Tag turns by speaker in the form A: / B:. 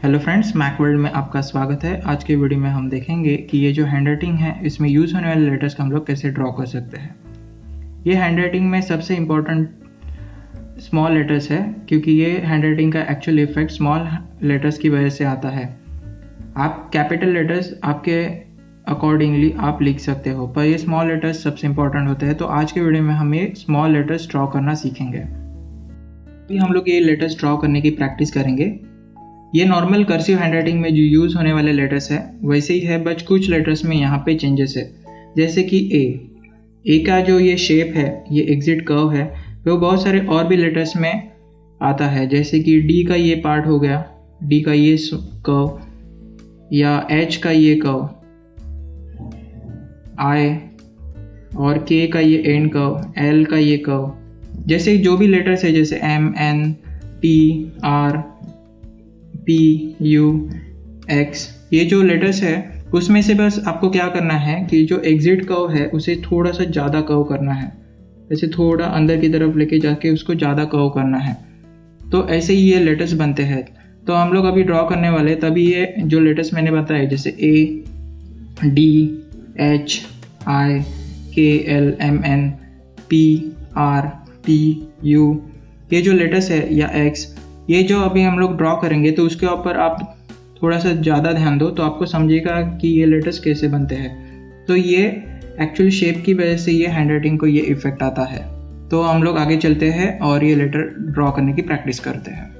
A: Hello friends, Mac world में आपका स्वागत है। आज के वीडियो में हम देखेंगे कि ये जो हैंड राइटिंग है इसमें यूज़ होने वाले लेटर्स को हम लोग कैसे ड्रॉ कर सकते हैं। ये हैंड राइटिंग में सबसे इम्पोर्टेंट स्मॉल लेटर्स है, क्योंकि ये हैंड राइटिंग का एक्चुअल इफेक्ट स्मॉल लेटर्स की वजह से आता है। आप कैपिटल लेटर्स आपके अकॉर्डिंगली आप लिख सकते हो, पर ये स्मॉल लेटर्स सबसे इम्पोर्टेंट होते हैं। तो आज के वीडियो में हम ये स्मॉल लेटर्स ड्रॉ करना सीखेंगे। अभी हम लोग ये लेटर्स ड्रॉ करने की प्रैक्टिस करेंगे। ये नॉर्मल कर्सिव हैंडराइटिंग में जो यूज़ होने वाले लेटर्स है वैसे ही है, बट कुछ लेटर्स में यहाँ पे चेंजेस है। जैसे कि ए का जो ये शेप है, ये एग्जिट कर्व है, वो बहुत सारे और भी लेटर्स में आता है। जैसे कि डी का ये पार्ट हो गया, डी का ये कर्व, या एच का ये कर्व, आई और के का ये एंड कर्व, एल का ये कर्व। जैसे जो भी लेटर्स है, जैसे M, N, T, R, P, U, X, ये जो लेटर्स है उसमें से बस आपको क्या करना है कि जो एग्जिट कर्व है उसे थोड़ा सा ज़्यादा कर्व करना है। जैसे थोड़ा अंदर की तरफ लेके जाके उसको ज़्यादा कर्व करना है। तो ऐसे ही ये लेटर्स बनते हैं। तो हम लोग अभी ड्रॉ करने वाले, तभी ये जो लेटर्स मैंने बताए जैसे ए, D, H, I, K, L, M, N, P, R, T, U, ये जो लेटर्स है, या एक्स, ये जो अभी हम लोग ड्रॉ करेंगे तो उसके ऊपर आप थोड़ा सा ज़्यादा ध्यान दो तो आपको समझेगा कि ये लेटर्स कैसे बनते हैं। तो ये एक्चुअल शेप की वजह से ये हैंडराइटिंग को ये इफेक्ट आता है। तो हम लोग आगे चलते हैं और ये लेटर ड्रॉ करने की प्रैक्टिस करते हैं।